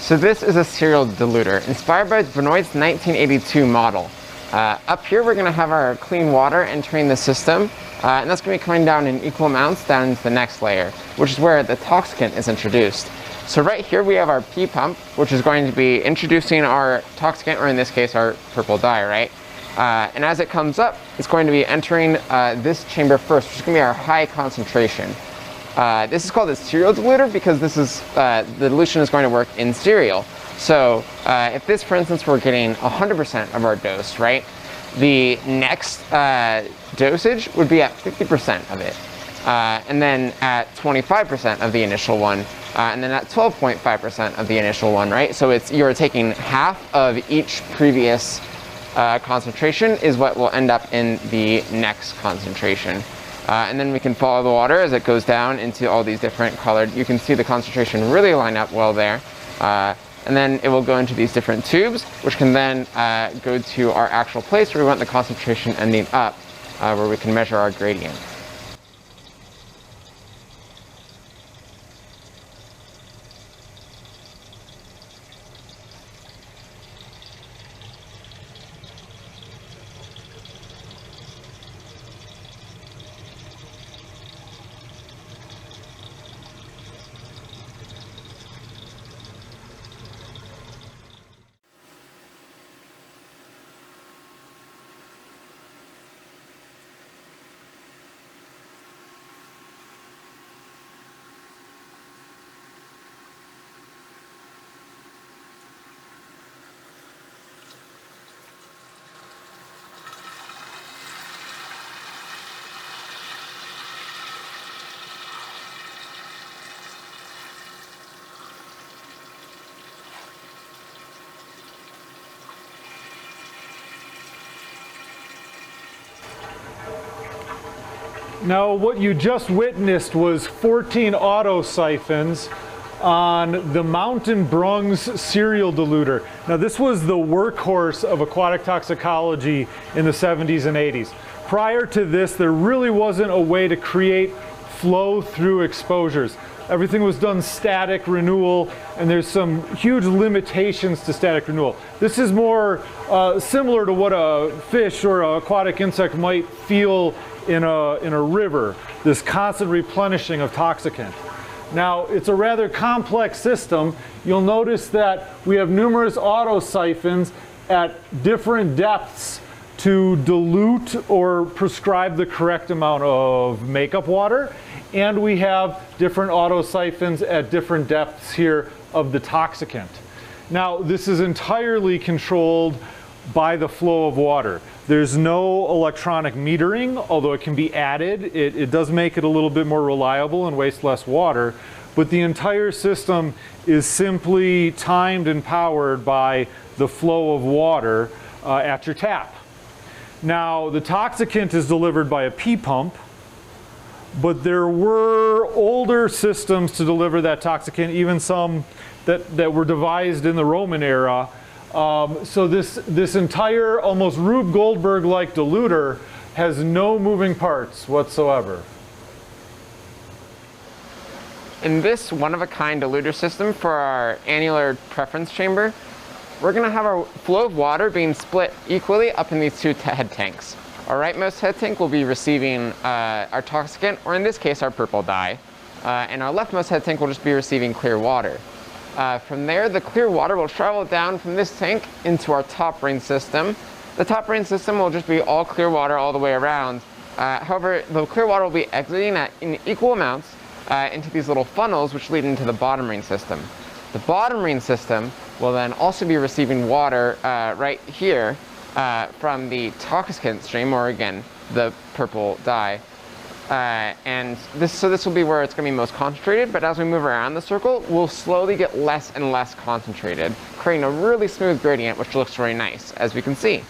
So this is a serial diluter, inspired by Benoit's 1982 model. Up here we're going to have our clean water entering the system, and that's going to be coming down in equal amounts down into the next layer, which is where the toxicant is introduced. So right here we have our P pump, which is going to be introducing our toxicant, or in this case our purple dye, right? And as it comes up, it's going to be entering this chamber first, which is going to be our high concentration. This is called a serial diluter because this is the dilution is going to work in serial. So if this, for instance, we're getting 100% of our dose, right? The next dosage would be at 50% of it, and then at 25% of the initial one, and then at 12.5% of the initial one, right? So you're taking half of each previous concentration is what will end up in the next concentration. And then we can follow the water as it goes down into all these different colored. You can see the concentration really line up well there. And then it will go into these different tubes, which can then go to our actual place where we want the concentration ending up, where we can measure our gradient. Now, what you just witnessed was 14 auto siphons on the Mountain Brungs serial diluter. Now, this was the workhorse of aquatic toxicology in the 70s and 80s. Prior to this, there really wasn't a way to create flow through exposures. Everything was done static renewal, and there's some huge limitations to static renewal. This is more similar to what a fish or an aquatic insect might feel in a river, this constant replenishing of toxicant. Now, it's a rather complex system. You'll notice that we have numerous auto siphons at different depths to dilute or prescribe the correct amount of makeup water. And we have different auto siphons at different depths here of the toxicant. Now, this is entirely controlled by the flow of water. There's no electronic metering, although it can be added. It does make it a little bit more reliable and waste less water, but the entire system is simply timed and powered by the flow of water at your tap. Now, the toxicant is delivered by a P pump, but there were older systems to deliver that toxicant, even some that were devised in the Roman era. So this entire, almost Rube Goldberg-like diluter has no moving parts whatsoever. In this one-of-a-kind diluter system for our annular preference chamber, we're going to have our flow of water being split equally up in these two head tanks. Our rightmost head tank will be receiving our toxicant, or in this case our purple dye, and our leftmost head tank will just be receiving clear water. From there, the clear water will travel down from this tank into our top ring system. The top ring system will just be all clear water all the way around. However, the clear water will be exiting in equal amounts into these little funnels, which lead into the bottom ring system. The bottom ring system will then also be receiving water right here from the toxicant stream, or again, the purple dye. And this will be where it's going to be most concentrated, but as we move around the circle, we'll slowly get less and less concentrated, creating a really smooth gradient, which looks very nice, as we can see.